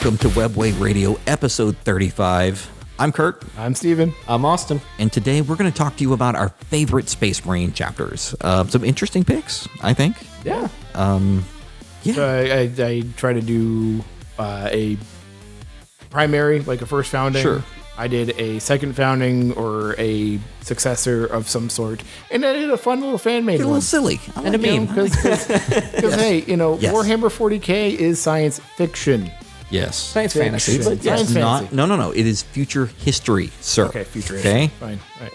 welcome to Webway Radio episode 35. I'm Kurt. I'm Steven. I'm Austin. And today we're going to talk to you about our favorite Space Marine chapters. Some interesting picks, I think. Yeah. Yeah. So I try to do a primary, like a first founding. Sure. I did a second founding or a successor of some sort. And I did a fun little fan-made Get a one. little silly. I And a like it. meme. Because, hey, Yes. Warhammer 40K is science fiction. Yes. Science fantasy. Fiction. But yes. Science Not, fantasy. no. It is future history, sir. Okay, future Okay. Fine. All right,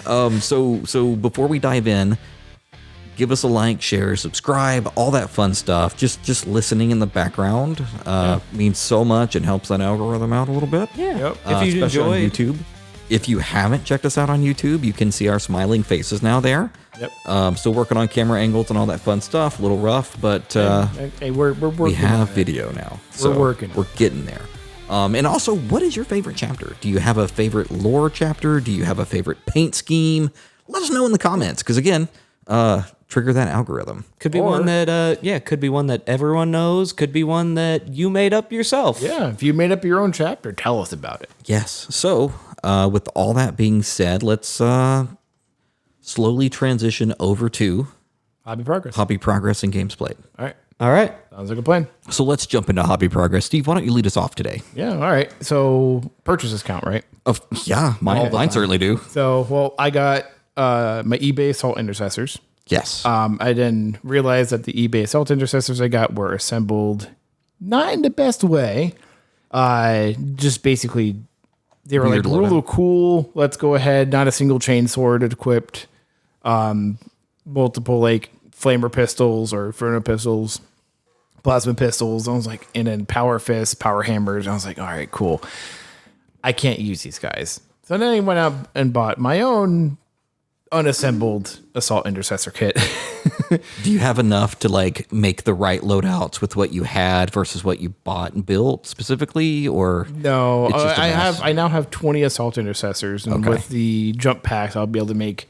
fair. So before we dive in, give us a like, share, subscribe, all that fun stuff. Just listening in the background means so much and helps that algorithm out a little bit. Yeah. Yep. If you Especially enjoy on YouTube. If you haven't checked us out on YouTube, you can see our smiling faces now there. Yep. Still working on camera angles and all that fun stuff. A little rough, but Hey, we're working. we have on it. video now. We're working. We're getting there. And also, what is your favorite chapter? Do you have a favorite lore chapter? Do you have a favorite paint scheme? Let us know in the comments, because again, trigger that algorithm. could be one that could be one that everyone knows, could be one that you made up yourself. Yeah, if you made up your own chapter, tell us about it. Yes. So, with all that being said, let's slowly transition over to Hobby progress. hobby progress and games played. All right. All right. Sounds like a plan. So let's jump into hobby progress. Steve, why don't you lead us off today? Yeah, all right. So purchases count, right? Yeah, mine certainly do. So, well, I got my eBay Assault Intercessors. Yes. I then realized that the eBay Assault Intercessors I got were assembled not in the best way. Just basically, they were Weird like, real cool. Let's go ahead. Not a single chain sword equipped. Multiple like flamer pistols or inferno pistols, plasma pistols. I was like, and then power fists, power hammers. I was like, all right, cool. I can't use these guys. So then I went out and bought my own unassembled Assault Intercessor kit. Do you have enough to like make the right loadouts with what you had versus what you bought and built specifically, or No, it's just a mess? I now have 20 Assault Intercessors, and Okay. with the jump packs, I'll be able to make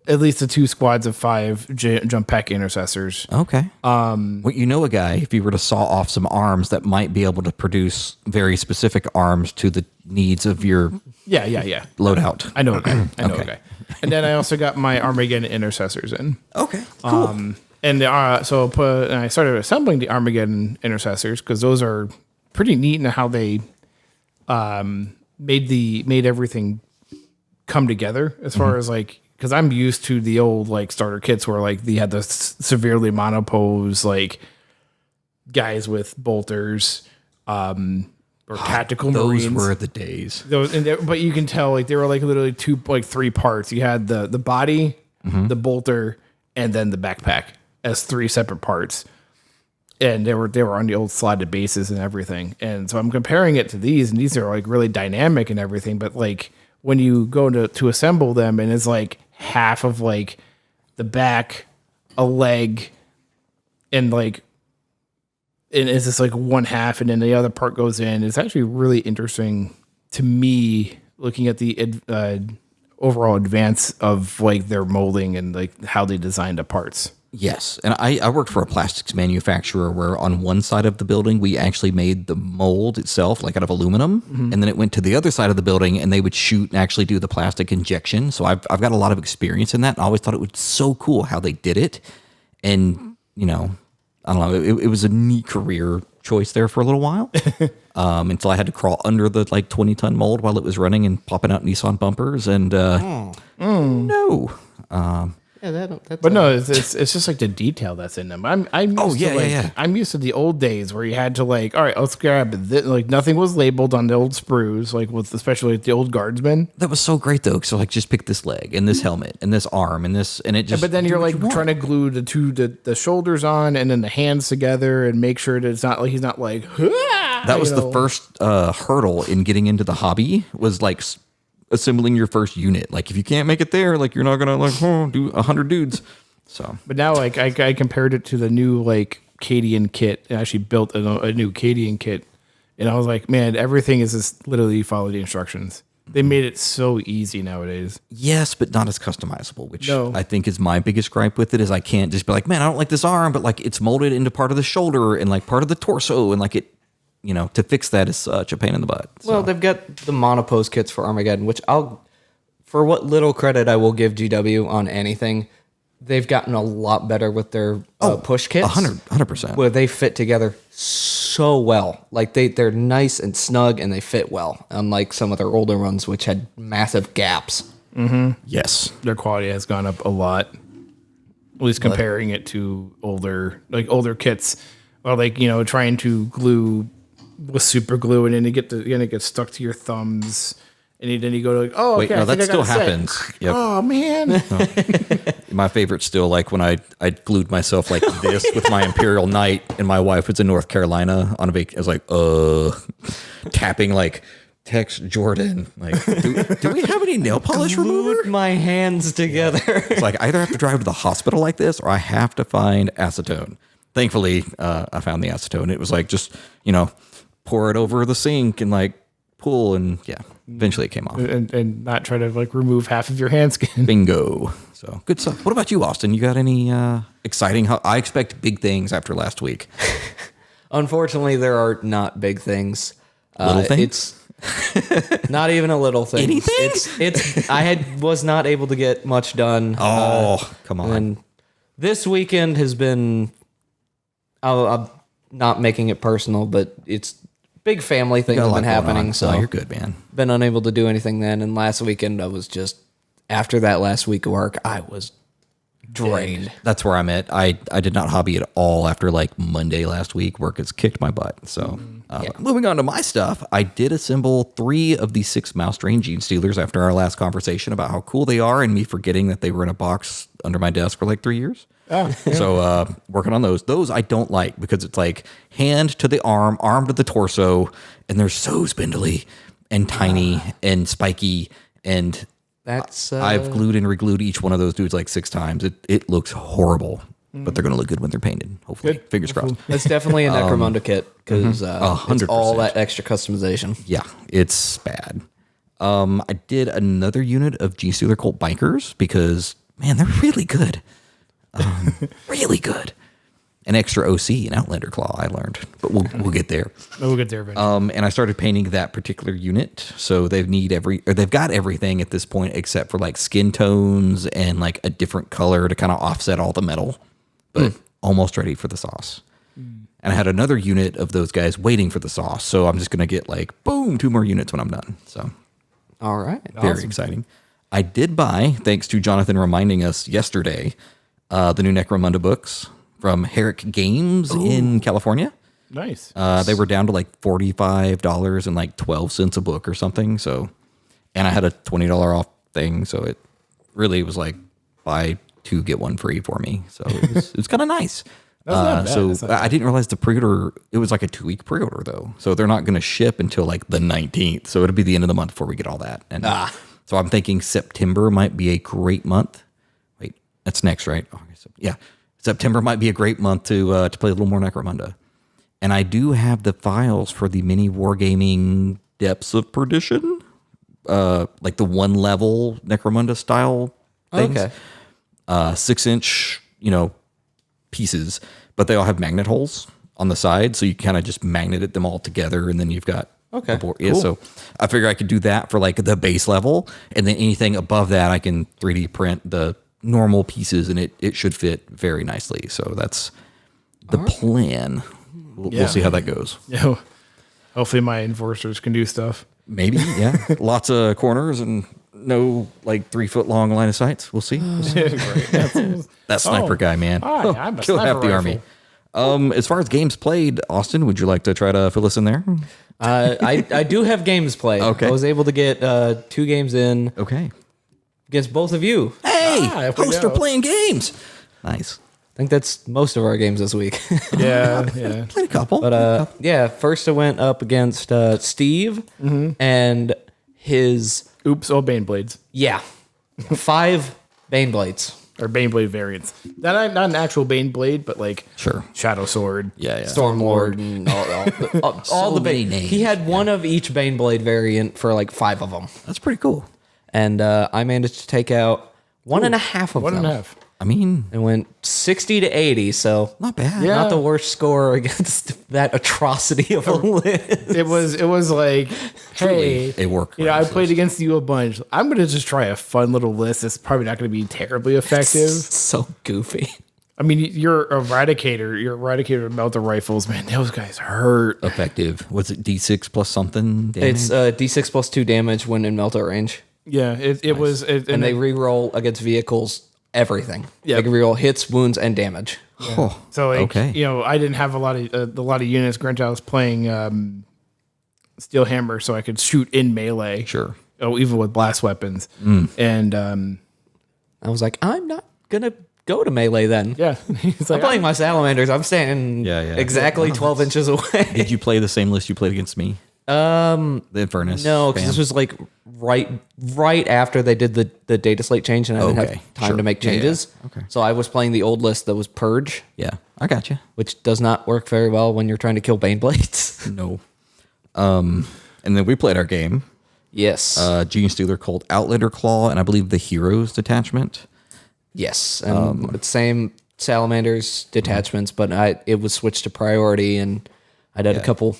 at least the 2 squads of 5 jump pack intercessors. Okay. Well, you know a guy, if you were to saw off some arms, that might be able to produce very specific arms to the needs of your Yeah. loadout. I know a guy. Okay. a guy. And then I also got my Armageddon intercessors in. Okay. Cool. And I started assembling the Armageddon intercessors because those are pretty neat in how they made everything come together as far as like, because I'm used to the old like starter kits where like they had the severely monopose like guys with bolters or tactical Those marines. were the days. But you can tell like they were like literally 3 parts. You had the body, the bolter, and then the backpack as 3 separate parts. And they were on the old slotted bases and everything. And so I'm comparing it to these, and these are like really dynamic and everything. But like when you go to assemble them, and it's like half of like the back, a leg, and it's just like one half, and then the other part goes in. It's actually really interesting to me looking at the overall advance of like their molding and like how they designed the parts. Yes. And I worked for a plastics manufacturer where on one side of the building, we actually made the mold itself, like out of aluminum. And then it went to the other side of the building and they would shoot and actually do the plastic injection. So I've got a lot of experience in that. And I always thought it was so cool how they did it. And, you know, I don't know, it was a neat career choice there for a little while. Until I had to crawl under the like 20-ton mold while it was running and popping out Nissan bumpers. And no. Yeah, that's But no, it's just like the detail that's in them. I'm used to like, yeah. I'm used to the old days where you had to like, all right, let's grab this. Like nothing was labeled on the old sprues, like with especially like the old guardsmen. That was so great though. So like just pick this leg and this helmet and this arm and this, and it just, But then do you're what like you want. trying to glue the shoulders on and then the hands together and make sure that it's not like he's not like That was the first hurdle in getting into the hobby, was like assembling your first unit. Like if you can't make it there, like you're not gonna like do 100 dudes. So, But now like I compared it to the new like Cadian kit and actually built a new Cadian kit, and I was like, man, everything is just literally follow the instructions. They made it so easy nowadays. Yes, but not as customizable, which No. I think is my biggest gripe with it. Is I can't just be like, man, I don't like this arm, but like it's molded into part of the shoulder and like part of the torso, and like it, to fix that is such a pain in the butt. So. Well, they've got the monopose kits for Armageddon, which for what little credit I will give GW on anything, they've gotten a lot better with their push kits. 100%. Where they fit together so well. Like they're nice and snug and they fit well. Unlike some of their older ones, which had massive gaps. Yes. Their quality has gone up a lot. At least comparing it to older kits. Well, trying to glue with super glue and then it gets stuck to your thumbs. And then you go to like, oh, okay, wait, no, that still happens. Yep. Oh, man. My favorite's still like when I glued myself like this with my Imperial Knight, and my wife was in North Carolina on a vacation. I was like, tapping like, text Jordan. Like, do we have any nail polish remover? Glued my hands together. It's like I either have to drive to the hospital like this, or I have to find acetone. Thankfully, I found the acetone. It was like just pour it over the sink and like pull, and eventually it came off. And not try to like remove half of your hand skin. Bingo. So good stuff. What about you, Austin? You got any exciting? I expect big things after last week. Unfortunately, there are not big things. Little things? It's not even a little thing. Anything? It's was not able to get much done. Oh, come on. And this weekend has been, I'm not making it personal, but it's big family things have been happening. So you're good, man. Been unable to do anything then. And last weekend I was just, after that last week of work, I was drained. That's where I'm at. I did not hobby at all after like Monday last week. Work has kicked my butt. So moving on to my stuff, I did assemble 3 of the 6 Malstrain Genestealers after our last conversation about how cool they are, and me forgetting that they were in a box under my desk for like 3 years. Oh, yeah. So working on those. Those I don't like because it's like hand to the arm to the torso, and they're so spindly and tiny and spiky, and That's I've glued and re-glued each one of those dudes like 6 times. It looks horrible, but they're going to look good when they're painted. Hopefully, fingers crossed. That's definitely a Necromunda kit because it's 100%. all that extra customization. Yeah, it's bad. I did another unit of Genestealer Cult Bikers because man, they're really good. Really good. An extra OC, an Outlander Claw, I learned, but we'll get there. We'll get there eventually. And I started painting that particular unit, so they've got everything at this point except for like skin tones and like a different color to kind of offset all the metal, but almost ready for the sauce. And I had another unit of those guys waiting for the sauce, so I'm just gonna get like boom, 2 more units when I'm done. So All right. very exciting. I did buy, thanks to Jonathan reminding us yesterday, the new Necromunda books from Herrick Games in California. Nice. They were down to like $45 and like 12 cents a book or something. So, and I had a $20 off thing. So it really was like buy 2, get 1 free for me. So it was kind of nice. Not bad. So I didn't realize the pre-order, it was like a 2-week pre-order though. So they're not going to ship until like the 19th. So it'll be the end of the month before we get all that. And so I'm thinking September might be a great month. Wait, that's next, right? Oh, yeah. September might be a great month to play a little more Necromunda. And I do have the files for the mini wargaming Depths of Perdition, like the 1 level Necromunda style things. Okay. 6-inch, pieces, but they all have magnet holes on the side, so you kind of just magnet them all together, and then you've got Okay, the board. Yeah, so I figure I could do that for like the base level, and then anything above that I can 3D print the normal pieces, and it should fit very nicely. So that's the plan. We'll see how that goes. Yeah. Hopefully my enforcers can do stuff. Maybe, yeah. Lots of corners and no like 3-foot long line of sights. We'll see. Great. That sniper guy, man. Hi, I'm a Kill sniper half the rifle. army. As far as games played, Austin, would you like to try to fill us in there? I do have games played. Okay. I was able to get 2 games in Okay. against both of you. Hey, if we host are know. playing games. Nice. I think that's most of our games this week. Yeah. Played a couple. But yeah, first I went up against Steve and his Oops, all Bane Blades. 5 Bane Blades. or Baneblade variants. Not an actual Baneblade, but like Sure. Shadow Sword. Yeah. Stormlord and all the many Bane. names. He had one of each Baneblade variant for like 5 of them. That's pretty cool. And I managed to take out 1.5 of them. 1.5. I mean, It went 60 to 80, so not bad. Yeah. not the worst score against that atrocity of a list. It was like, hey, a work. I played against you a bunch. I'm gonna just try a fun little list. It's probably not gonna be terribly effective. So goofy. I mean, you're Eradicator. You're Eradicator melter rifles, man. Those guys hurt. Effective. Was it D6 plus something? Damage? It's D6 plus 2 damage when in melter range. Yeah, it was. And they re-roll against vehicles everything. Yeah. They can re-roll hits, wounds, and damage. Oh, So like, okay. I didn't have a lot of units. Granted, I was playing Steel Hammer, so I could shoot in melee. Sure. Oh, even with blast weapons. And I was like, I'm not gonna go to melee then. yeah, he's like, I'm playing my salamanders. I'm standing exactly 12 inches away. Did you play the same list you played against me? The Infernus. No, because Bam. this was like right after they did the data slate change, and I didn't Okay, have time sure. to make Yeah, yeah. changes. Okay. So I was playing the old list that was Purge, Yeah, I got you. which does not work very well when you're trying to kill Baneblades. No. And then we played our game. Yes. Genestealer called Outlander Claw, and I believe the Heroes detachment. Yes. And same salamanders detachments, but it was switched to priority, and I did a couple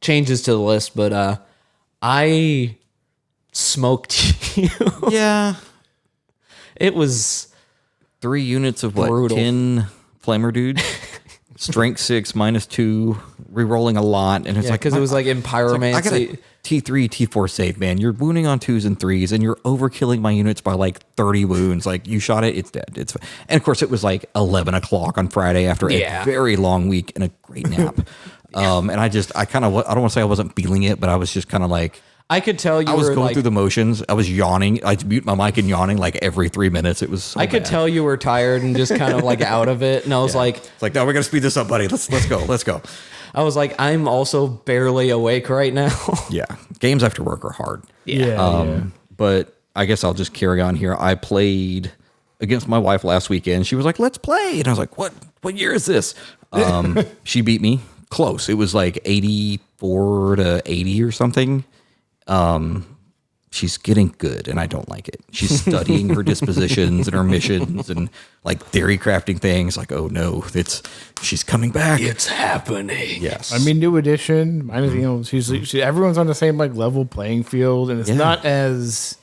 changes to the list, but I smoked you. Yeah. It was 3 units of what? Brutal. 10 Flamer dudes. Strength 6, -2, re-rolling a lot. And it's like, because it was like in pyromancy. I got a T3, T4 save, man. You're wounding on 2s and 3s, and you're overkilling my units by like 30 wounds. Like, you shot it, it's dead. And of course, it was like 11 o'clock on Friday after a very long week and a great nap. And I don't want to say I wasn't feeling it, but I was just kind of like, I could tell you I was were going like, through the motions. I was yawning. I'd mute my mic and yawning like every 3 minutes. It was so I could bad. tell you were tired and just kind of like out of it. And I was like, It's like, no, we're going to speed this up, buddy. Let's go. Let's go. I was like, I'm also barely awake right now. Yeah. Games after work are hard. yeah. But I guess I'll just carry on here. I played against my wife last weekend. She was like, let's play. And I was like, what year is this? She beat me close. It was like 84 to 80 or something. She's getting good, and I don't like it. She's studying her dispositions and her missions and like theory crafting things. Like, oh no, she's coming back. It's happening. Yes. I mean, new edition. Everyone's on the same like level playing field, and it's not as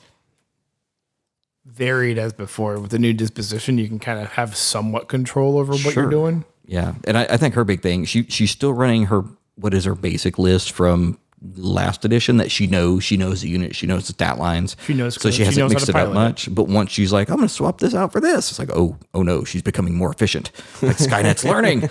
varied as before. With the new disposition, you can kind of have somewhat control over what you're doing. Yeah, and I think her big thing, she's still running her basic list from last edition that she knows the unit, she knows the stat lines. She knows, so she she hasn't knows how mixed to it up pilot much. But once she's like, I'm going to swap this out for this, it's like, oh no, she's becoming more efficient. Like Skynet's learning.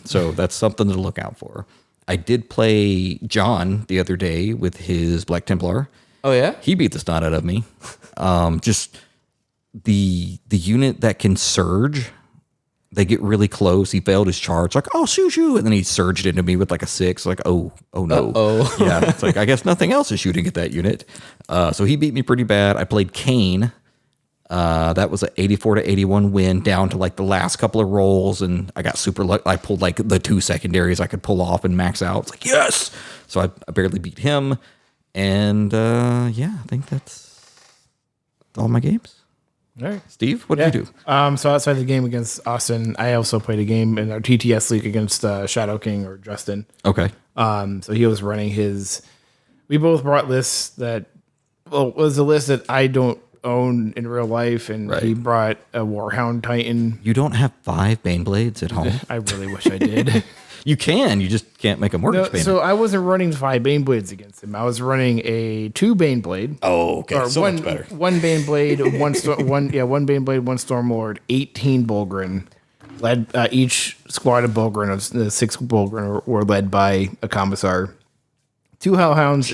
So that's something to look out for. I did play John the other day with his Black Templar. Oh yeah, He beat the snot out of me. Just the unit that can surge. They get really close. He failed his charge. Like, oh, shoo. And then he surged into me with like a 6. Like, oh no. Yeah. It's like, I guess nothing else is shooting at that unit. So he beat me pretty bad. I played Kane. That was an 84 to 81 win down to like the last couple of rolls. And I got super lucky. I pulled like the 2 secondaries I could pull off and max out. It's like, yes. So I barely beat him. And I think that's all my games. All right. Steve, what did you do? So outside the game against Austin, I also played a game in our TTS league against Shadow King or Justin. Okay. So he was running his. We both brought lists that, was a list that I don't own in real life, and he brought a Warhound Titan. You don't have 5 Baneblades at home? I really wish I did. You can. You just can't make a mortgage payment. So I wasn't running 5 Baneblades against him. I was running a 2 Baneblade. Oh, okay. Or So one, much better. one Baneblade, one Baneblade, one Stormlord, 18 Bulgrin. Led each squad of Bulgrin, of the 6 Bulgrin were led by a commissar. 2 Hellhounds,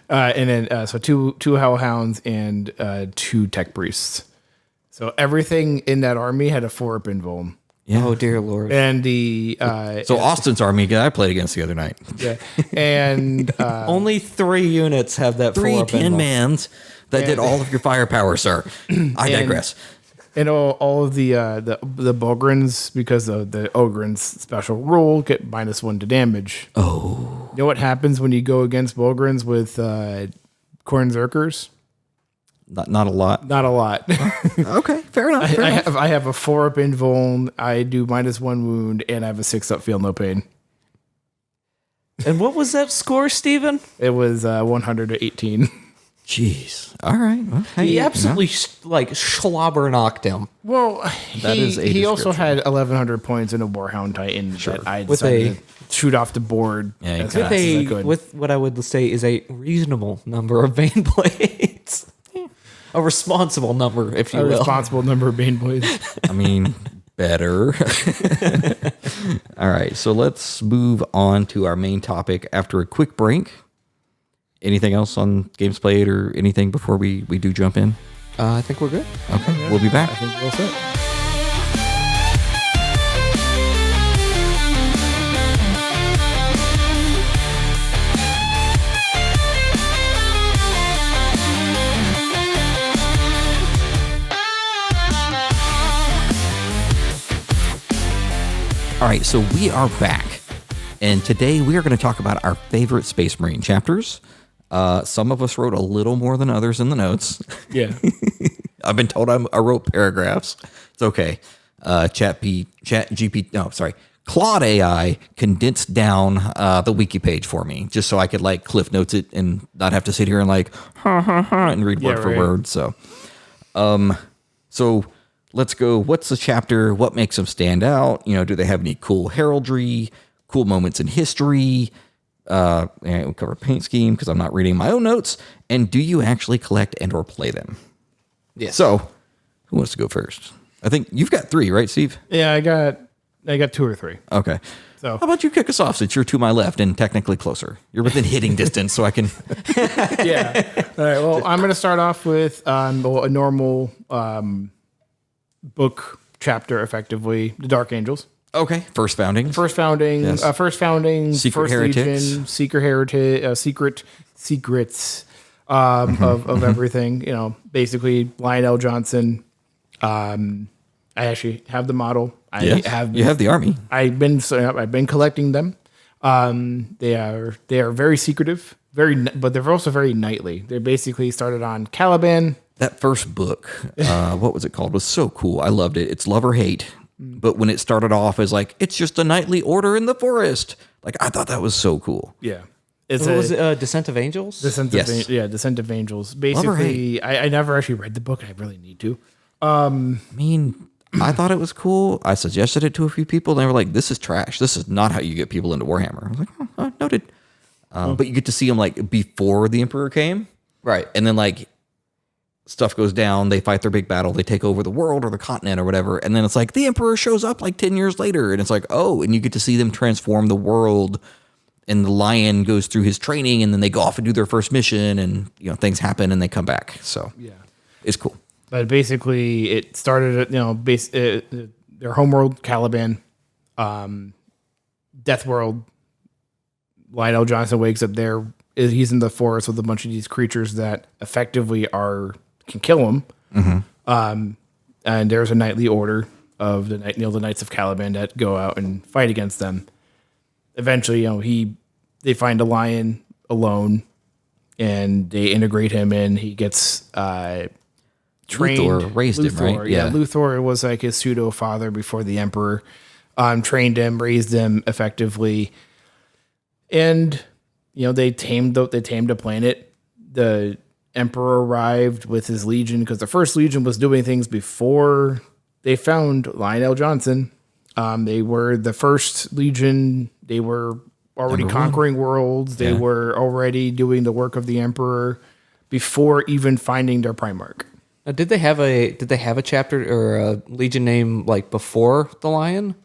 and then so two Hellhounds and 2 Tech Priests. So everything in that army had a 4-up invuln. Yeah. Oh dear Lord. And the So Austin's army I played against the other night. yeah, and Only 3 units have that 3 4-up invul. 10-mans that did all of your firepower, sir. I digress. and all of the Bogrins, because of the Ogren's special rule, get -1 to damage. Oh. You know what happens when you go against Bogrins with Cornzerkers? Not a lot. Not a lot. Okay, fair enough. Fair enough. I have a 4-up invuln. I do -1 wound, and I have a 6-up feel no pain. And what was that score, Steven? It was 118. Jeez. All right. Well, hey, He you know. absolutely slobber knocked him. Well, That is a he also description. had 1,100 points in a Warhound Titan that I With decided to shoot off the board Yeah, as exactly. fast as I could. With what I would say is a reasonable number of Bane blades. A responsible number, if you a will. responsible number of Bane blades. I mean, better. All right, so let's move on to our main topic after a quick break. Anything else on games played or anything before we do jump in? I think we're good. Okay, we'll be back. I think we're all set. All right, so we are back. And today we are going to talk about our favorite Space Marine chapters. Some of us wrote a little more than others in the notes. Yeah. I've been told I wrote paragraphs. It's okay. Claude AI condensed down the wiki page for me just so I could like cliff notes it and not have to sit here and like and read word for right. word. So let's go. What's the chapter? What makes them stand out? You know, do they have any cool heraldry, cool moments in history? And we'll cover paint scheme because I'm not reading my own notes. And do you actually collect and or play them? Yes. So who wants to go first? I think you've got 3, right, Steve? Yeah, I got 2 or 3. Okay. So How about you kick us off since you're to my left and technically closer? You're within hitting distance, so I can. yeah. All right. Well, I'm going to start off with a normal book chapter, effectively, the Dark Angels. Okay. First founding. First founding, Yes. Secret Secret Legion, secret heritage, secrets of everything. You know, basically Lionel Johnson. I actually have the model. Yes. You have the army. I've been collecting them. They are very secretive, but they're also very knightly. They basically started on Caliban. That first book, what was it called? Was so cool. I loved it. It's Love or Hate. But when it started off as like, it's just a knightly order in the forest. Like, I thought that was so cool. Yeah. What was it? Descent of Angels? Descent Yes. Descent of Angels. or Basically, I never actually read the book. I really need to. I mean, I thought it was cool. I suggested it to a few people. And they were like, this is trash. This is not how you get people into Warhammer. I was like, oh, noted. But you get to see them like before the Emperor came. Right. And then like stuff goes down. They fight their big battle. They take over the world or the continent or whatever. And then it's like the Emperor shows up like 10 years later. And it's like, oh, and you get to see them transform the world. And the Lion goes through his training and then they go off and do their first mission and, you know, things happen and they come back. So Yeah. it's cool. But basically, it started at, their homeworld, Caliban, Death World. Lionel Johnson wakes up there. He's in the forest with a bunch of these creatures that effectively can kill him. And there's a knightly order of the Knights of Caliban that go out and fight against them. Eventually, they find a lion alone, and they integrate him in. He gets trained. Luthor raised him, right? Yeah, Yeah. Luthor was like his pseudo father before the Emperor. Trained him, raised him effectively, and they tamed a planet. The Emperor arrived with his legion because the first legion was doing things before they found Lionel Johnson. They were the first legion. They were already conquering worlds. They were already doing the work of the Emperor before even finding their Primarch. Now, did they have a chapter or a legion name like before the Lion?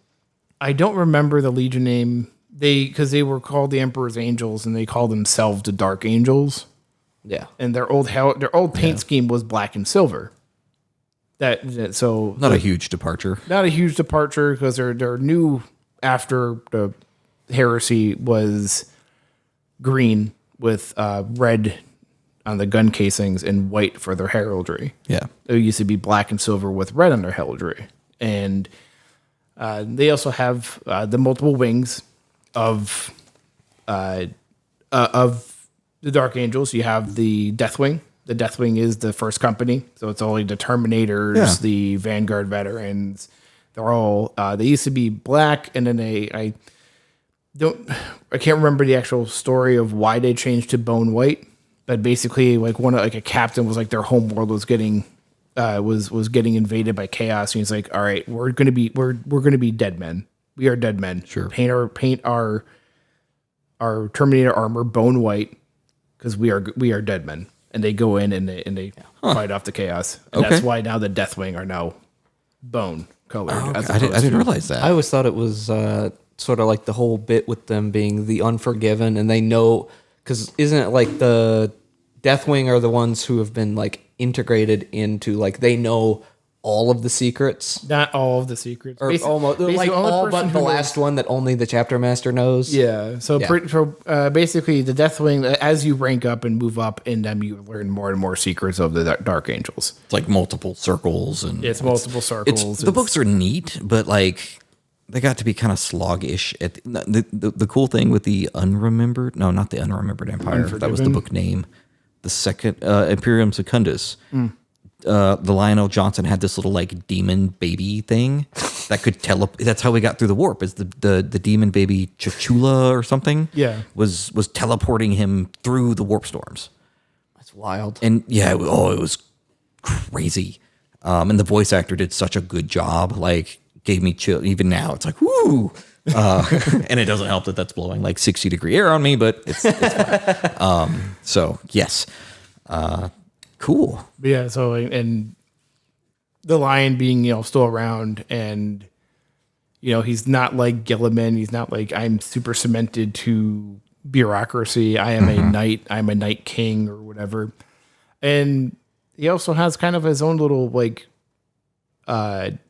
I don't remember the legion name. Because they were called the Emperor's Angels, and they called themselves the Dark Angels. Yeah. And their old paint scheme was black and silver. So Not a huge departure. not a huge departure because they're new after the heresy was green with red on the gun casings and white for their heraldry. Yeah. It used to be black and silver with red on their heraldry. And they also have the multiple wings of the Dark Angels. You have the Deathwing. The Deathwing is the first company, so it's only the Terminators, the Vanguard veterans. They're all they used to be black, and then I can't remember the actual story of why they changed to bone white. But basically, like a captain was like their home world was getting getting invaded by chaos, and he's like, all right, we're gonna be dead men. We are dead men. Sure. Paint our Terminator armor bone white because we are dead men. And they go in and they fight off the chaos. And that's why now the Deathwing are now bone colored. Oh, okay. I didn't realize that. I always thought it was sort of like the whole bit with them being the Unforgiven, and they know, because isn't it like the Deathwing are the ones who have been like integrated into, like, they know all of the secrets? Not all of the secrets. Or almost, like all but the last one that only the chapter master knows. Yeah. So basically, the Deathwing, as you rank up and move up in them, you learn more and more secrets of the Dark Angels. It's like multiple circles and It's multiple circles. the books are neat, but like they got to be kind of sloggish. At the cool thing with the Unremembered, no, not the Unremembered Empire. That was the book name. The second Imperium Secundus. The Lionel Johnson had this little like demon baby thing that could that's how we got through the warp. Is the demon baby Chachula or something? Yeah, was teleporting him through the warp storms. That's wild. And yeah, it was crazy. And the voice actor did such a good job. Like, gave me chill. Even now, it's like whoo. And it doesn't help that that's blowing like 60-degree air on me, but it's fine. So yes. Cool. Yeah. So, and the Lion being, still around, and, he's not like Gilliman. He's not like, I'm super cemented to bureaucracy. I am a knight. I'm a knight king or whatever. And he also has kind of his own little like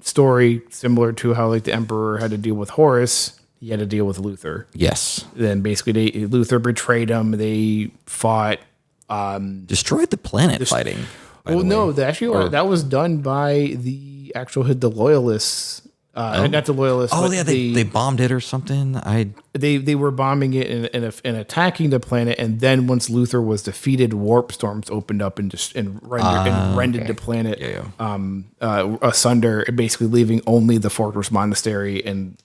story similar to how like the Emperor had to deal with Horus. He had to deal with Luther. Yes. Then basically Luther betrayed him. They fought. Destroyed the planet fighting. Well, no, that was done by the Loyalists. Not the Loyalists. Oh, yeah, they bombed it or something. They were bombing it and attacking the planet, and then once Luther was defeated, warp storms opened up and rendered the planet asunder, basically leaving only the fortress monastery and.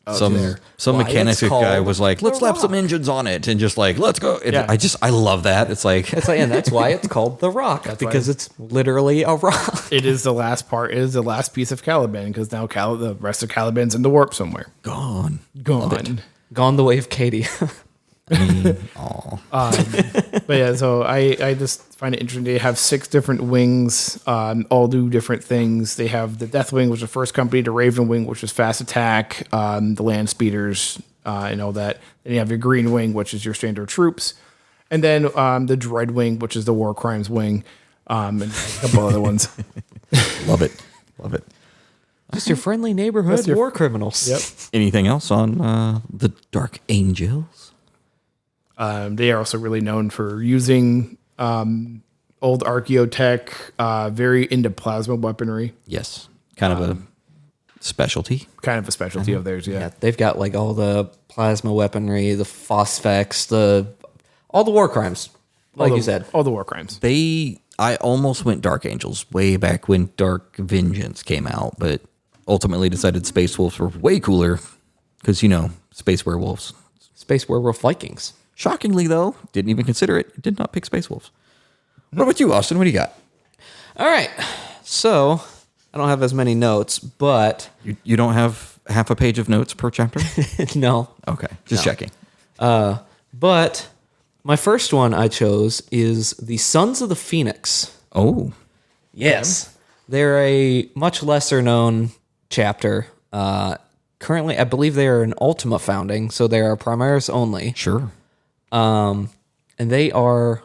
Some mechanic guy was like, let's slap some engines on it and just like, let's go. I love that. It's like, and that's why it's called the Rock, because it's literally a rock. It is the last part. It is the last piece of Caliban, because now the rest of Caliban's in the warp somewhere. Gone The way of Katie. But yeah, so I just find it interesting. They have 6 different wings, all do different things. They have the Deathwing, which is the first company, the Raven Wing, which is fast attack, the land speeders, and all that. Then you have your Green Wing, which is your standard troops, and then the Dread Wing, which is the War Crimes Wing, and a couple other ones. Love it. Just your friendly neighborhood war criminals. Yep. Anything else on the Dark Angels? They are also really known for using old archaeotech, very into plasma weaponry. Yes. Kind of a specialty. Kind of a specialty of theirs, yeah. They've got like all the plasma weaponry, the phosphex, all the war crimes, like you said. All the war crimes. I almost went Dark Angels way back when Dark Vengeance came out, but ultimately decided Space Wolves were way cooler because, Space Werewolves. Space Werewolf Vikings. Shockingly, though, didn't even consider it. Did not pick Space Wolves. What about you, Austin? What do you got? All right. So, I don't have as many notes, but... You don't have half a page of notes per chapter? No. Okay. Just checking. But my first one I chose is the Sons of the Phoenix. Oh. Yes. They're a much lesser known chapter. Currently, I believe they are an Ultima founding, so they are Primaris only. Sure. And they are...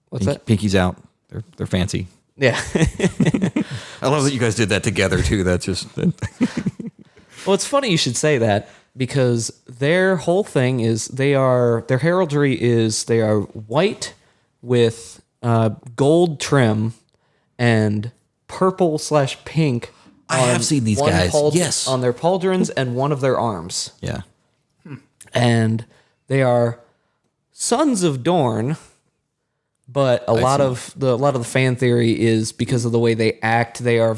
What's that? Pinky's out. They're fancy. Yeah. I love that you guys did that together too. That's just Well, it's funny you should say that because their whole thing is their heraldry is they are white with gold trim and purple/pink. I have seen these guys. Yes, on their pauldrons and one of their arms. Yeah, and they are sons of Dorn. But a lot of the fan theory is because of the way they act. They are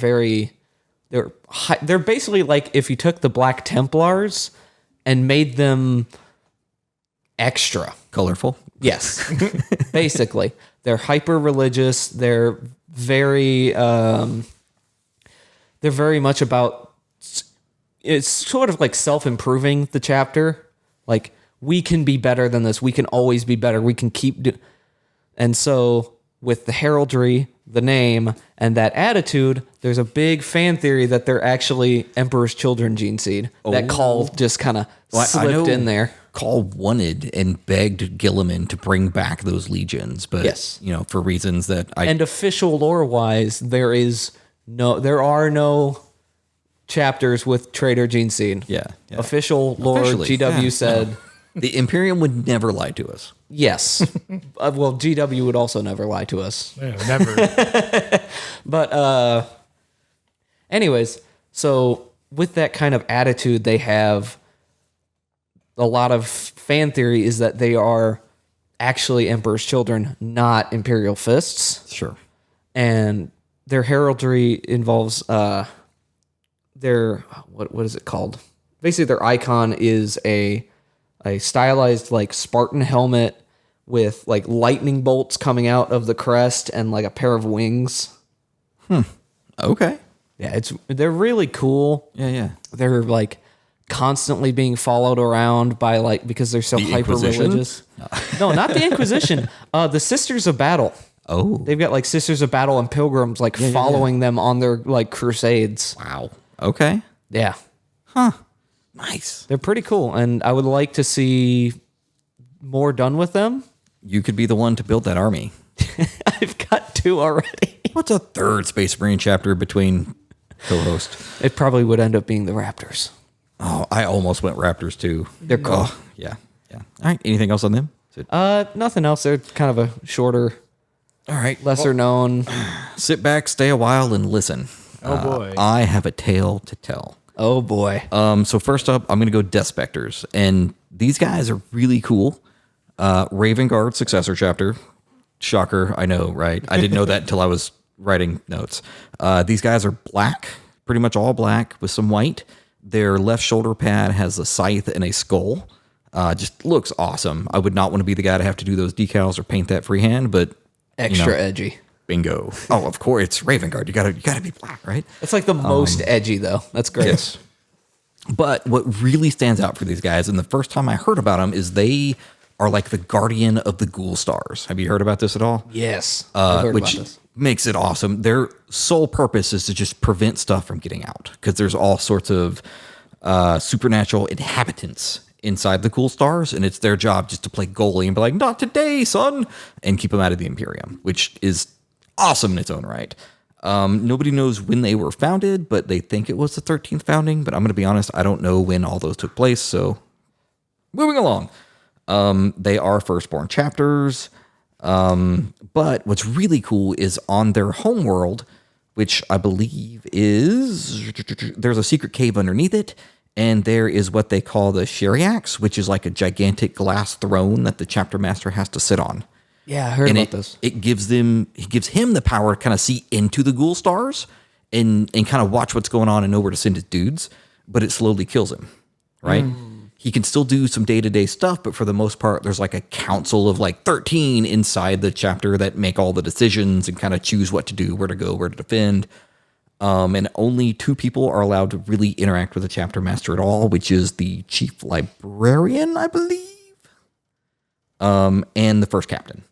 they're basically like if you took the Black Templars and made them extra colorful. Yes, basically they're hyper religious. They're very much about. It's sort of like self-improving the chapter. Like we can be better than this. We can always be better. We can keep doing. And so with the heraldry, the name, and that attitude, there's a big fan theory that they're actually Emperor's Children gene seed. That Call just kind of slipped in there. Call wanted and begged Gilliman to bring back those legions, but yes, for reasons that And official lore-wise, there are no chapters with Traitor gene seed. Yeah. Official lore, GW said... The Imperium would never lie to us. Yes. Well, GW would also never lie to us. Yeah, never. But anyways, so with that kind of attitude they have, a lot of fan theory is that they are actually Emperor's Children, not Imperial Fists. Sure. And their heraldry involves their what is it called? Basically their icon is a stylized like Spartan helmet with like lightning bolts coming out of the crest and like a pair of wings. Okay. Yeah, they're really cool. Yeah. They're like constantly being followed around by because they're so hyper religious. No, not the Inquisition. The Sisters of Battle. Oh. They've got like Sisters of Battle and pilgrims following them on their like crusades. Wow. Okay. Yeah. Huh. Nice. They're pretty cool, and I would like to see more done with them. You could be the one to build that army. I've got 2 already. What's a third Space Marine chapter between co-host? It probably would end up being the Raptors. Oh, I almost went Raptors too. They're cool. Oh, yeah. All right. Anything else on them? Nothing else. They're kind of a shorter, All right. lesser known. Sit back, stay a while, and listen. Oh boy. I have a tale to tell. Oh boy. So first up, I'm going to go Death Spectres. And these guys are really cool. Raven Guard Successor Chapter. Shocker, I know, right? I didn't know that until I was writing notes. These guys are black, pretty much all black with some white. Their left shoulder pad has a scythe and a skull. Just looks awesome. I would not want to be the guy to have to do those decals or paint that freehand, but Extra edgy. Bingo. Oh, of course, it's Raven Guard. You gotta be black, right? It's like the most edgy, though. That's great. Yes. But what really stands out for these guys, and the first time I heard about them, is they are like the guardian of the Ghoul Stars. Have you heard about this at all? Yes. I've heard Which about this. makes it awesome. Their sole purpose is to just prevent stuff from getting out, because there's all sorts of supernatural inhabitants inside the Ghoul Stars, and it's their job just to play goalie and be like, not today, son, and keep them out of the Imperium, which is awesome in its own right. Nobody knows when they were founded, but they think it was the 13th founding. But I'm going to be honest, I don't know when all those took place. So moving along, they are firstborn chapters. But what's really cool is on their homeworld, which I believe is, there's a secret cave underneath it. And there is what they call the Sheriax, which is like a gigantic glass throne that the chapter master has to sit on. Yeah, I heard about this. It gives him the power to kind of see into the Ghoul Stars and kind of watch what's going on and know where to send his dudes, but it slowly kills him, right? He can still do some day-to-day stuff, but for the most part, there's like a council of like 13 inside the chapter that make all the decisions and kind of choose what to do, where to go, where to defend. And only 2 people are allowed to really interact with the chapter master at all, which is the chief librarian, I believe, and the first captain.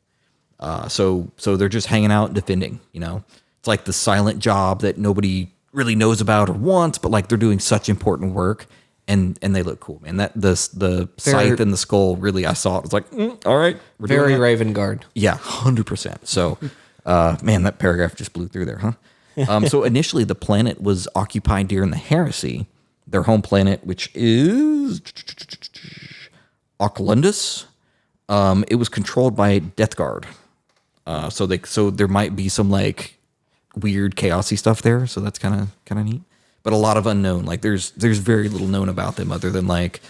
So they're just hanging out and defending, it's like the silent job that nobody really knows about or wants, but like they're doing such important work and they look cool, man. That the scythe and the skull, really, I saw it. It's like, all right. Very Raven Guard. Yeah, 100%. So, man, that paragraph just blew through there, huh? So initially, the planet was occupied during the Heresy. Their home planet, which is Aucklandus, it was controlled by Death Guard. So there might be some like weird chaosy stuff there. So that's kind of neat. But a lot of unknown. Like there's very little known about them other than like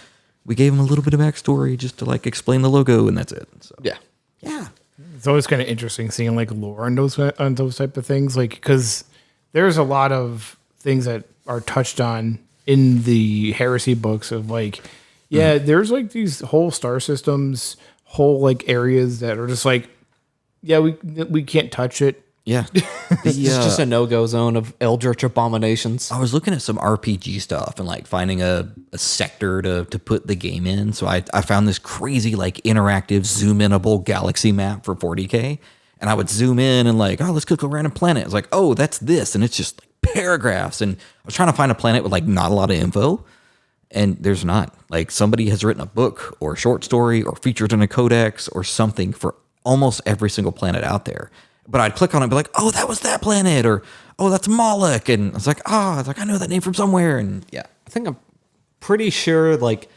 we gave them a little bit of backstory just to like explain the logo and that's it. So Yeah. It's always kind of interesting seeing like lore on those type of things, like because there's a lot of things that are touched on in the Heresy books of like, there's like these whole star systems, whole like areas that are just like, we can't touch it. yeah. It's just a no-go zone of eldritch abominations. I was looking at some RPG stuff and like finding a sector to put the game in. So I found this crazy like interactive zoom inable galaxy map for 40K. And I would zoom in and like, let's click a random planet. It's like, that's this. And it's just like paragraphs. And I was trying to find a planet with like not a lot of info. And there's not. Like somebody has written a book or a short story or featured in a codex or something for almost every single planet out there. But I'd click on it and be like, that was that planet, or that's Moloch. And I was like, I know that name from somewhere. And yeah. I think I'm pretty sure like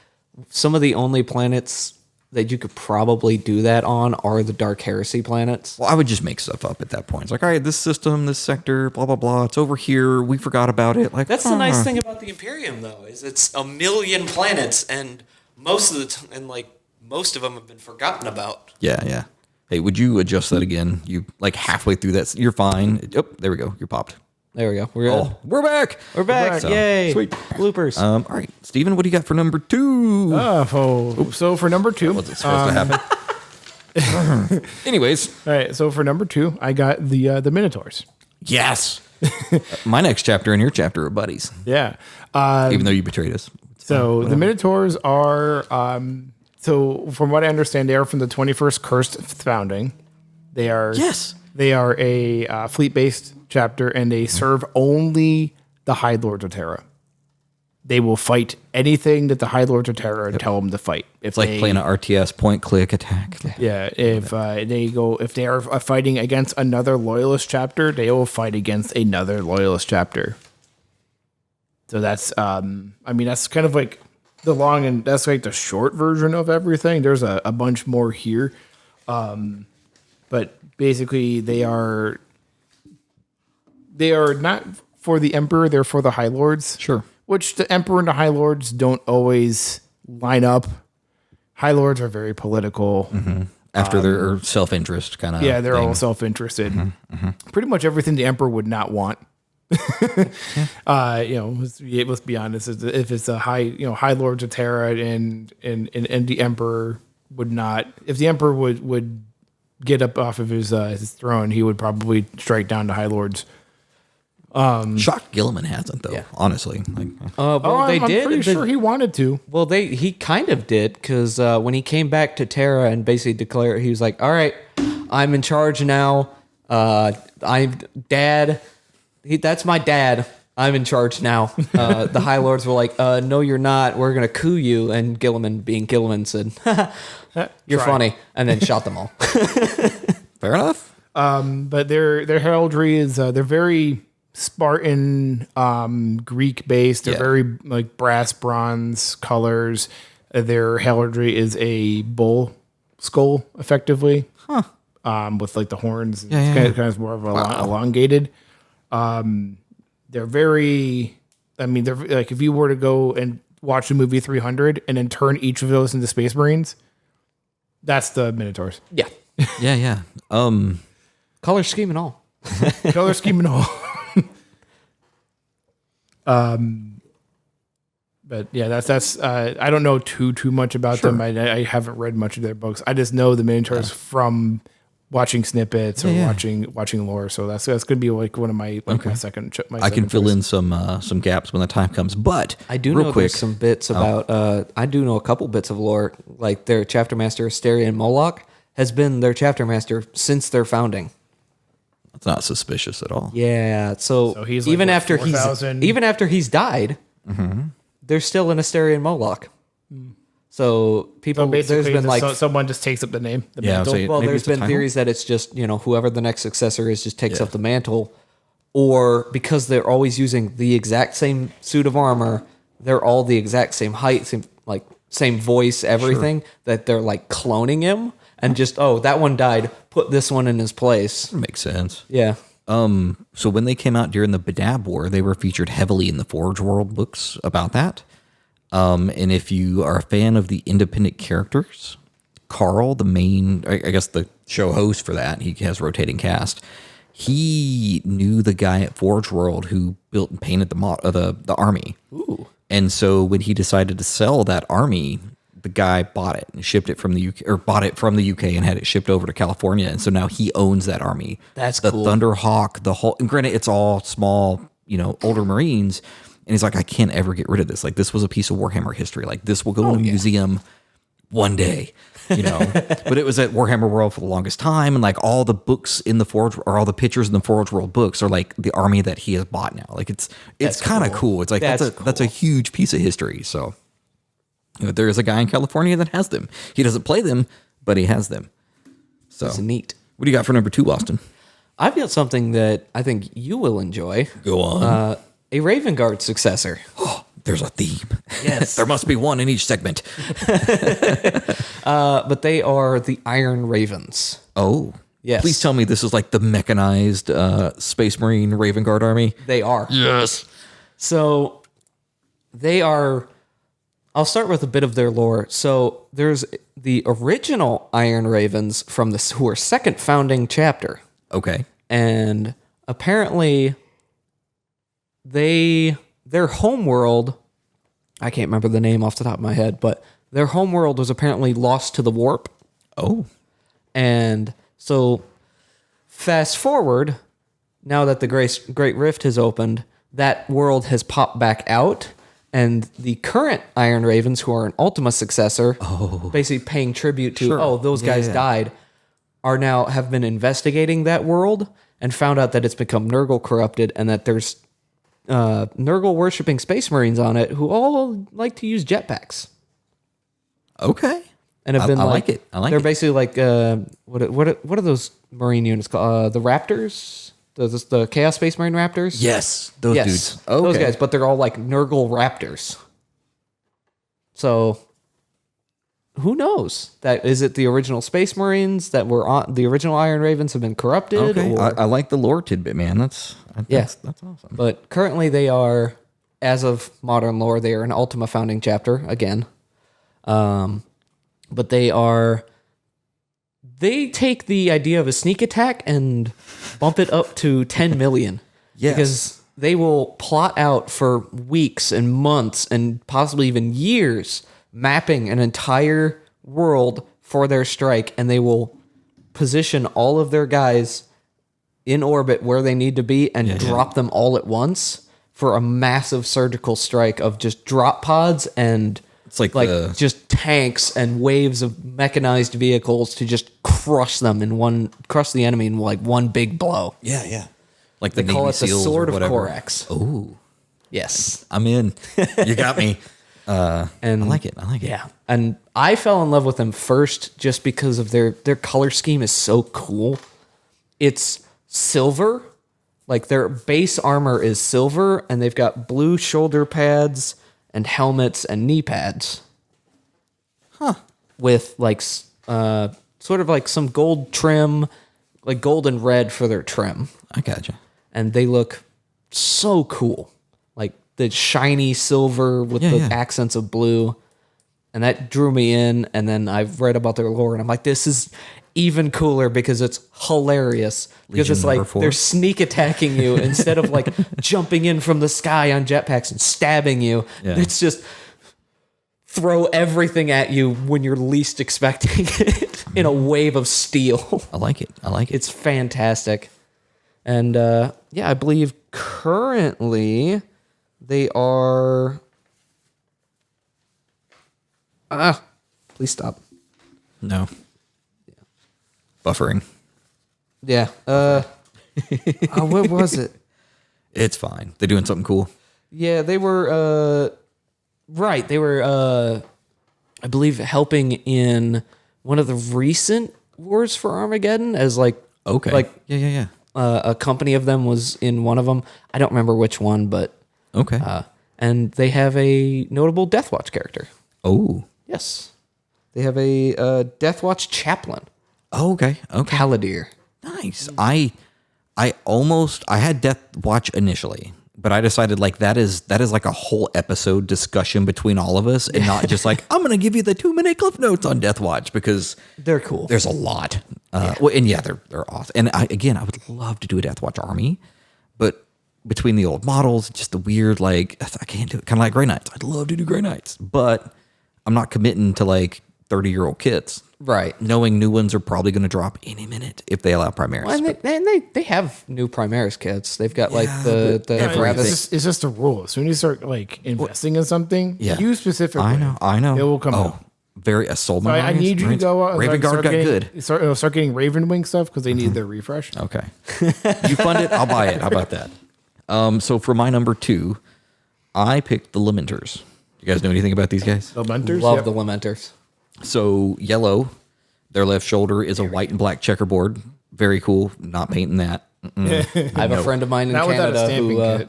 some of the only planets that you could probably do that on are the Dark Heresy planets. Well, I would just make stuff up at that point. It's like, all right, this system, this sector, blah, blah, blah. It's over here. We forgot about it. Like that's the nice thing about the Imperium, though, is it's 1 million planets, and most of them have been forgotten about. Yeah. Hey, would you adjust that again? You like halfway through that. You're fine. Oh, there we go. You're popped. There we go. We're good. We're back. We're back. So, Yay. sweet. Bloopers. All right, Steven, what do you got for number 2? So for number 2, What's it supposed to happen? Anyways. All right. So for number 2, I got the Minotaurs. Yes. My next chapter and your chapter are buddies. Yeah. Even though you betrayed us. So the Minotaurs are, so from what I understand, they are from the 21st Cursed founding. They are They are a fleet-based chapter, and they serve only the High Lords of Terra. They will fight anything that the High Lords of Terra tell them to fight. It's like playing an RTS point-click attack. Yeah, if they are fighting against another Loyalist chapter, they will fight against another Loyalist chapter. So that's, that's kind of like that's like the short version of everything. There's a bunch more here. But basically they are not for the Emperor, they're for the High Lords. Sure. Which the Emperor and the High Lords don't always line up. High Lords are very political. Mm-hmm. After their self-interest kind of they're all self-interested. Pretty much everything the Emperor would not want. Let's be honest. If it's a High Lords of Terra and the Emperor would not, if the Emperor would get up off of his throne, he would probably strike down the High Lords. Shocked Gilliman hasn't though. Yeah. Honestly, I'm pretty sure he wanted to. Well, he kind of did because when he came back to Terra and basically declared, he was like, "All right, I'm in charge now. I'm dad." That's my dad. I'm in charge now. The High Lords were like, no, you're not. We're going to coup you. And Gilliman, being Gilliman, said, you're funny. And then shot them all. Fair enough. But their heraldry is, they're very Spartan, Greek based. They're very like brass, bronze colors. Their heraldry is a bull skull, effectively. With like the horns. It's kind of more of elongated. They're very, they're like, if you were to go and watch the movie 300 and then turn each of those into Space Marines, that's the Minotaurs. Yeah. Yeah. Color scheme and all. Color scheme and all. But yeah, that's I don't know too much about them. I haven't read much of their books. I just know the Minotaurs from watching snippets or watching lore, so that's going to be like one of my my second. I can fill in some gaps when the time comes, but I do know there's some bits about. I do know a couple bits of lore, like their chapter master Asterion Moloch has been their chapter master since their founding. That's not suspicious at all. Yeah, so he's like, even after he's died, there's still an Asterion Moloch. So there's been like someone just takes up the name. There's been theories that it's just whoever the next successor is just takes up the mantle, or because they're always using the exact same suit of armor, they're all the exact same height, same voice, everything, that they're like cloning him and just, that one died, put this one in his place. Makes sense. Yeah. So when they came out during the Badab War, they were featured heavily in the Forge World books about that. And if you are a fan of the independent characters, Carl, the main, I guess the show host for that, he has rotating cast. He knew the guy at Forge World who built and painted the army. Ooh. And so when he decided to sell that army, the guy bought it and shipped it from the UK, or bought it from the UK and had it shipped over to California. And so now he owns that army. That's the cool. Thunderhawk, the whole, and granted, it's all small, older Marines. And he's like, I can't ever get rid of this. Like, this was a piece of Warhammer history. Like, this will go in a museum one day, But it was at Warhammer World for the longest time. And like all the books in the Forge, or all the pictures in the Forge World books are like the army that he has bought now. Like, it's kind of cool. It's like, that's a huge piece of history. So, there is a guy in California that has them. He doesn't play them, but he has them. So It's neat. What do you got for number 2, Austin? I've got something that I think you will enjoy. Go on. A Raven Guard successor. Oh, there's a theme. Yes. There must be one in each segment. But they are the Iron Ravens. Oh. Yes. Please tell me this is like the mechanized Space Marine Raven Guard army. They are. Yes. So they are... I'll start with a bit of their lore. So there's the original Iron Ravens from who are second founding chapter. Okay. And apparently their homeworld, I can't remember the name off the top of my head, but their homeworld was apparently lost to the warp. Oh. And so fast forward, now that the Great Rift has opened, that world has popped back out. And the current Iron Ravens, who are an Ultima successor, basically paying tribute to, those guys died, have been investigating that world and found out that it's become Nurgle corrupted and that there's Nurgle worshipping Space Marines on it who all like to use jetpacks. Okay. And have been I like it. They're basically like what are those Marine units called? The Raptors. The Chaos Space Marine Raptors? Yes, those dudes. Okay. Those guys, but they're all like Nurgle Raptors. So, who knows? Is it the original Space Marines that were on the original Iron Ravens have been corrupted? Okay, I like the lore tidbit, man. That's awesome. But currently they are, as of modern lore, they are an Ultima founding chapter again. But they take the idea of a sneak attack and bump it up to 10 million. Yes. Because they will plot out for weeks and months and possibly even years mapping an entire world for their strike, and they will position all of their guys in orbit where they need to be and drop them all at once for a massive surgical strike of just drop pods and... It's like just tanks and waves of mechanized vehicles to just crush the enemy in like one big blow. Yeah. Like They the call Navy it the SEALs Sword or of whatever. Corax. Oh, Yes. I'm in. You got me. And I like it. Yeah. And I fell in love with them first just because of their color scheme is so cool. It's silver. Like their base armor is silver, and they've got blue shoulder pads and helmets and knee pads. Huh. With like sort of like some gold trim, like gold and red for their trim. I gotcha. And they look so cool. Like the shiny silver with the accents of blue. And that drew me in, and then I've read about their lore and I'm like, this is even cooler because it's hilarious. Because Legion it's like 4. they're sneak attacking you instead of like jumping in from the sky on jetpacks and stabbing you. Yeah. It's just throw everything at you when you're least expecting it in a wave of steel. I like it. It's fantastic. And I believe currently they are... please stop. No. Buffering. Yeah. What was it? It's fine. They're doing something cool. Yeah, they were right. They were I believe helping in one of the recent wars for Armageddon as like Okay. like yeah. a company of them was in one of them. I don't remember which one, but Okay. and they have a notable Death Watch character. Oh. Yes, they have a Death Watch chaplain, Oh, okay. Okay. Caladir. Nice. I had Death Watch initially, but I decided like that is like a whole episode discussion between all of us, and not just like I'm gonna give you the 2-minute cliff notes on Death Watch, because They're cool. there's a lot. Well, and yeah, they're awesome. And I would love to do a Death Watch army, but between the old models, just the weird like I can't do it. Kind of like Grey Knights. I'd love to do Grey Knights, but I'm not committing to like 30-year-old kits. Right. Knowing new ones are probably going to drop any minute if they allow Primaris. Well, and they have new Primaris kits. They've got like the It's just a rule. As soon as you start like investing in something, you specifically, I know. it will come out. Very Assault So I need you to go out. Raven Guard got good. Start getting Ravenwing stuff because they need their refresh. Okay. You fund it, I'll buy it. How about that? So for my number 2, I picked the Lamenters. You guys know anything about these guys? Lamenters? Love the Lamenters. So yellow, their left shoulder is a white and black checkerboard. Very cool. Not painting that. I have a friend of mine in Not without a Canada stamping who. kit.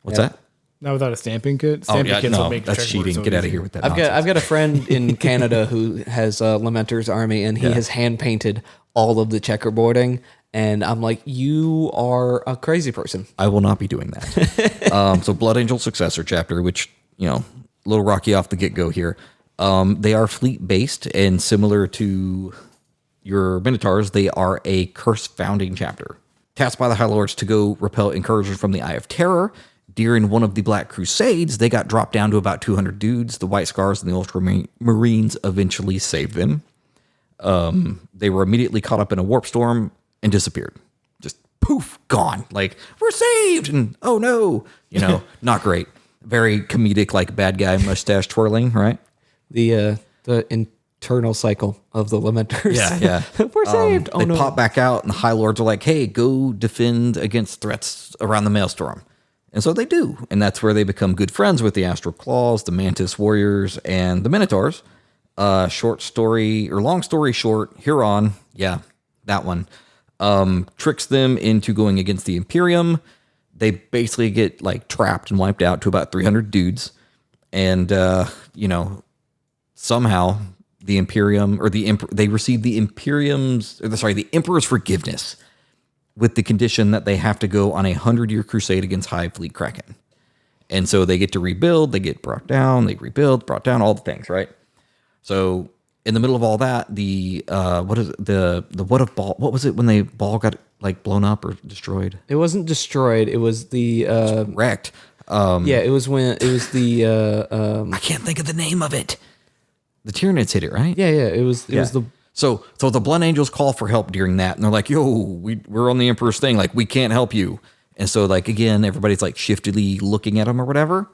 What's that? Not without a stamping kit. Oh, Stamping yeah, kits will no, make that's checkerboard cheating. so Get out of easy. here with that I've got a friend in Canada who has a Lamenters army, and he has hand painted all of the checkerboarding. And I'm like, you are a crazy person. I will not be doing that. So Blood Angel Successor chapter, which, a little rocky off the get-go here. They are fleet-based, and similar to your Minotaurs, they are a curse founding chapter. Tasked by the High Lords to go repel incursions from the Eye of Terror, during one of the Black Crusades, they got dropped down to about 200 dudes. The White Scars and the Ultramarines eventually saved them. They were immediately caught up in a warp storm and disappeared. Just poof, gone. Like, we're saved, and oh no, not great. Very comedic, like bad guy mustache twirling, right? The internal cycle of the Lamenters. Yeah. We're saved. They pop back out, and the High Lords are like, hey, go defend against threats around the Maelstrom. And so they do. And that's where they become good friends with the Astral Claws, the Mantis Warriors, and the Minotaurs. Long story short, Huron, that one, tricks them into going against the Imperium. They basically get like trapped and wiped out to about 300 dudes. And, somehow the Imperium they receive the Emperor's forgiveness, with the condition that they have to go on a 100-year crusade against Hive Fleet Kraken. And so they get to rebuild, they get brought down, they rebuild, brought down, all the things, right? So in the middle of all that, what was it when the ball got like blown up or destroyed? It wasn't destroyed. It was the wrecked. it was the I can't think of the name of it. The Tyranids hit it, right? Yeah, it was the So the Blood Angels call for help during that, and they're like, yo, we're on the Emperor's thing, like, we can't help you. And so, like, again, everybody's, like, shiftily looking at them or whatever.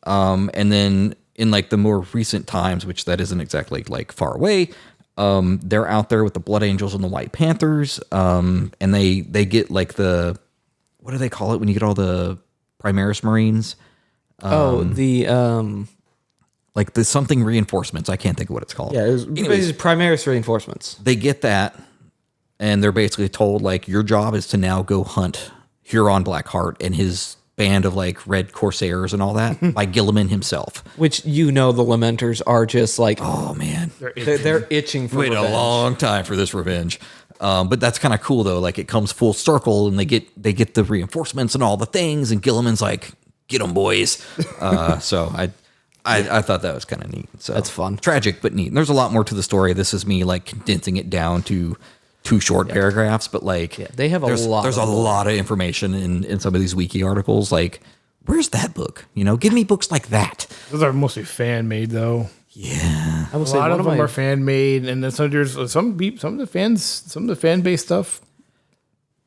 And then in, like, the more recent times, which that isn't exactly, like, far away, they're out there with the Blood Angels and the White Panthers, and they get, like, what do they call it when you get all the Primaris Marines? Like the something reinforcements. I can't think of what it's called. Yeah, it was Primaris reinforcements. They get that, and they're basically told, like, your job is to now go hunt Huron Blackheart and his band of, like, red corsairs and all that by Gilliman himself. Which, the Lamenters are just like, oh, man. They're itching for Wait revenge. a long time for this revenge. But that's kind of cool, though. Like, it comes full circle, and they get the reinforcements and all the things, and Gilliman's like, get them, boys. So I thought that was kind of neat. So that's fun. Tragic, but neat. And there's a lot more to the story. This is me like condensing it down to 2 short paragraphs, but like they have there's a lot of information in some of these wiki articles. Like, where's that book? Give me books like that. Those are mostly fan made though. Yeah, I will say a lot of them are fan made, and then so there's some of the fan based stuff.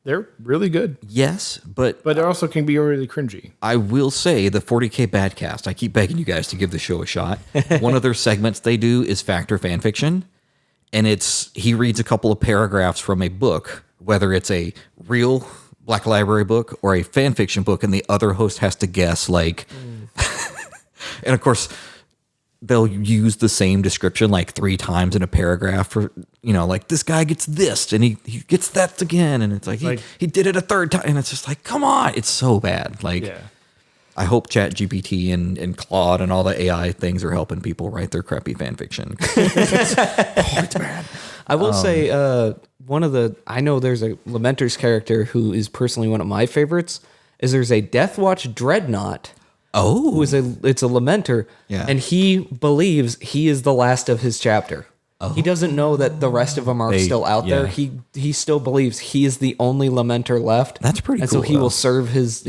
They're really good. Yes, but they also can be really cringy. I will say the 40K Badcast, I keep begging you guys to give the show a shot. One of their segments they do is Factor Fan Fiction. And he reads a couple of paragraphs from a book, whether it's a real Black Library book or a fan fiction book, and the other host has to guess, like, and of course, they'll use the same description like 3 times in a paragraph for, like this guy gets this and he gets that again. And it's like, he did it a 3rd time. And it's just like, come on. It's so bad. Like, I hope ChatGPT and Claude and all the AI things are helping people write their crappy fan fiction. It's bad. I will say, I know there's a Lamenters character who is personally one of my favorites, is there's a Deathwatch Dreadnought. Oh. It's a Lamenter, and he believes he is the last of his chapter. Oh. He doesn't know that the rest of them are still out there. He still believes he is the only Lamenter left. That's pretty cool. And so he will serve his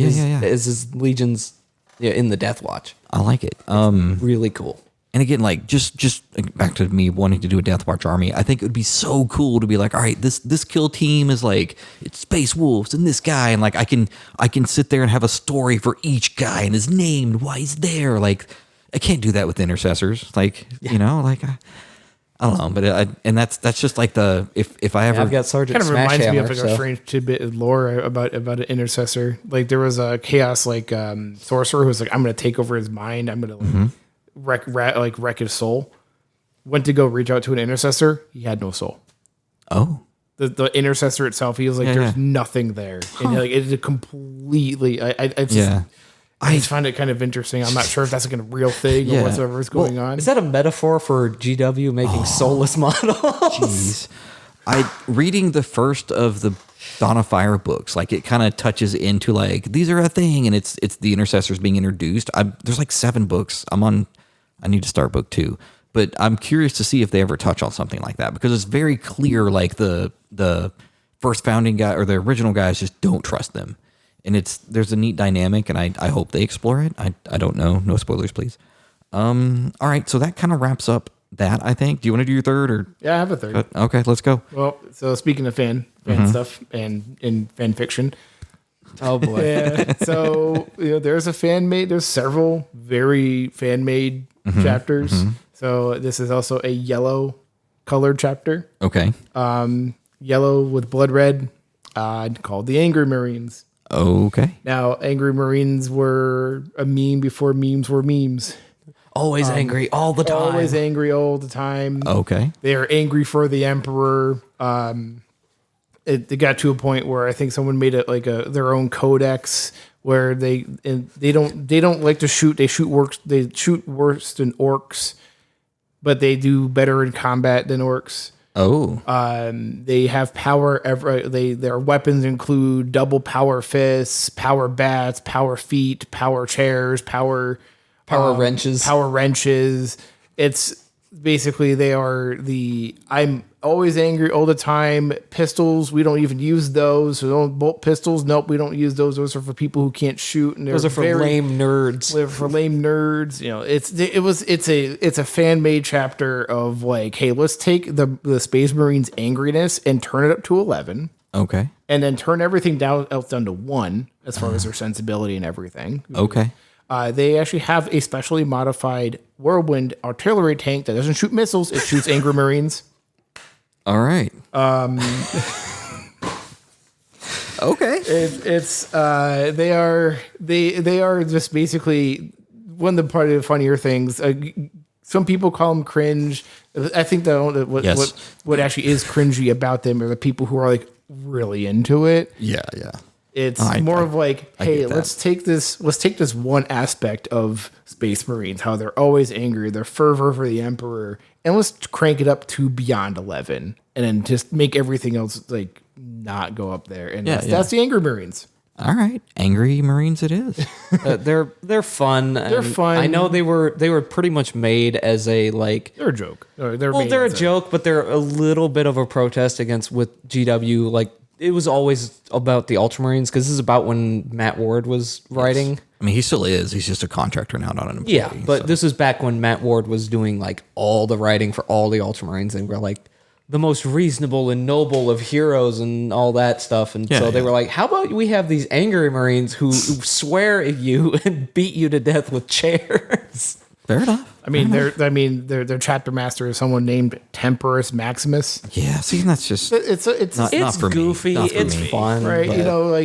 legions in the Deathwatch. I like it. Really cool. And again, like just back to me wanting to do a Deathwatch army, I think it would be so cool to be like, all right, this kill team is like it's Space Wolves and this guy, and like I can sit there and have a story for each guy and his name and why he's there. Like I can't do that with intercessors. Like like I don't know, but that's just like the if I ever I've got Sergeant kind of Smash reminds me Hammer, of like a strange tidbit of lore about an intercessor. Like there was a chaos sorcerer who was like, I'm going to take over his mind. I'm going to wreck his soul. Went to go reach out to an intercessor. He had no soul. Oh, the intercessor itself. He was like, there's nothing there, and like it's a completely. I just find it kind of interesting. I'm not sure if that's like a real thing or whatever is going on. Is that a metaphor for GW making soulless models? Jeez. Reading the first of the Dawn of Fire books, like it kind of touches into like these are a thing, and it's the intercessors being introduced. There's like 7 books. I need to start book 2, but I'm curious to see if they ever touch on something like that because it's very clear. Like the first founding guy or the original guys just don't trust them, and there's a neat dynamic, and I hope they explore it. I don't know. No spoilers, please. All right, so that kind of wraps up that, I think. Do you want to do your 3rd or? Yeah, I have a 3rd. Okay, let's go. Well, so speaking of fan stuff and in fan fiction. Oh boy. Yeah. So, there's there's several very fan-made chapters. So this is also a yellow colored chapter. Okay. Yellow with blood red, called the Angry Marines. Okay. Now, Angry Marines were a meme before memes were memes. Always angry all the time. Always angry all the time. Okay. They are angry for the Emperor. It got to a point where I think someone made it like their own codex where they don't like to shoot. They shoot worse than orcs, but they do better in combat than orcs. Oh. They have power. Their weapons include double power fists, power bats, power feet, power chairs, power wrenches. It's basically they are I'm always angry all the time. Pistols, we don't even use those. So bolt pistols, nope, we don't use those. Those are for people who can't shoot, and those are for lame nerds. They're for lame nerds. It's a fan made chapter of like, hey, let's take the Space Marines angriness and turn it up to 11. Okay. And then turn everything else down to 1 as far as their sensibility and everything. Okay. They actually have a specially modified Whirlwind artillery tank that doesn't shoot missiles; it shoots Angry Marines. All right. Okay. They are just basically one of the funnier things. Some people call them cringe. I think what actually is cringy about them are the people who are like really into it. Yeah. It's more of like, hey, let's take this one aspect of Space Marines, how they're always angry, their fervor for the Emperor, and let's crank it up to beyond 11, and then just make everything else like not go up there. And that's the Angry Marines. All right, Angry Marines it is. They're fun. They're fun. I know they were pretty much made as a like. They're a joke. They're a joke, but they're a little bit of a protest against with GW. Like it was always about the Ultramarines because this is about when Matt Ward was writing. Yes. I mean, he still is. He's just a contractor now, not an employee. Yeah, but this is back when Matt Ward was doing like all the writing for all the Ultramarines, and we're like the most reasonable and noble of heroes and all that stuff. And so they were like, how about we have these Angry Marines who swear at you and beat you to death with chairs? Fair enough. Their chapter master is someone named Temperus Maximus. Yeah, see, that's just it's not for goofy. Me. It's fun, right?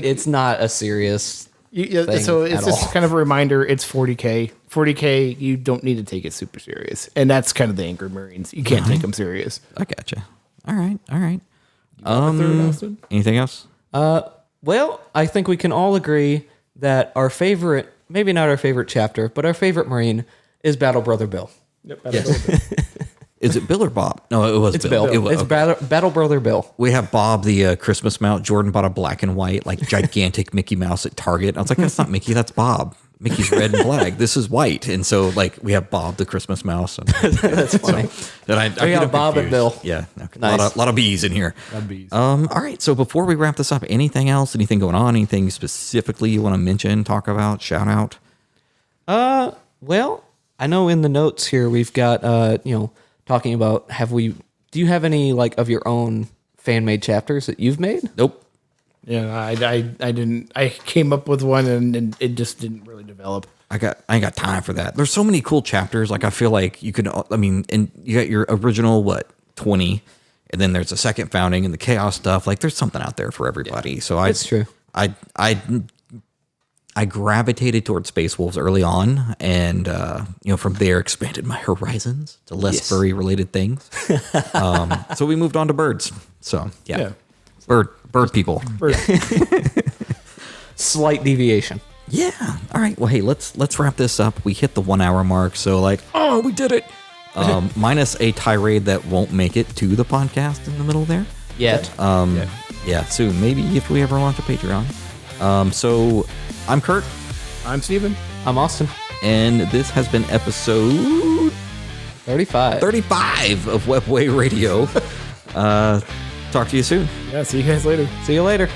It's not a serious. So it's just kind of a reminder. It's 40K. 40K, you don't need to take it super serious. And that's kind of the Anchor Marines. You can't take them serious. I gotcha. All right. Anything else? Well, I think we can all agree that our favorite, maybe not our favorite chapter, but our favorite Marine is Battle Brother Bill. Yep. Is it Bill or Bob? No, it was It's Bill. It's Battle Brother Bill. We have Bob, the Christmas mount. Jordan bought a black and white, like gigantic Mickey Mouse at Target. I was like, that's not Mickey, that's Bob. Mickey's red and black. This is white. And so, like, we have Bob, the Christmas mouse. And, That's funny. I got Bob and Bill. Yeah. Okay. Nice. A lot of bees in here. bees. All right. So before we wrap this up, anything else? Anything going on? Anything specifically you want to mention, talk about, shout out? Well, I know in the notes here we've got talking about do you have any like of your own fan made chapters that you've made? Nope. Yeah, I didn't. I came up with one and it just didn't really develop. I ain't got time for that. There's so many cool chapters. Like I feel like you could. And you got your original 20, and then there's a second founding and the chaos stuff. Like there's something out there for everybody. Yeah, so that's true. I gravitated towards Space Wolves early on, and from there expanded my horizons to less furry related things. So we moved on to birds. So yeah. Bird people. Slight deviation. Yeah. All right. Well, hey, let's wrap this up. We hit the 1 hour mark, so we did it. Minus a tirade that won't make it to the podcast in the middle there. Yet. Yeah, soon. Maybe if we ever launch a Patreon. So I'm Kurt. I'm Steven. I'm Austin. And this has been episode 35 of Webway Radio. Talk to you soon. Yeah, see you guys later. See you later.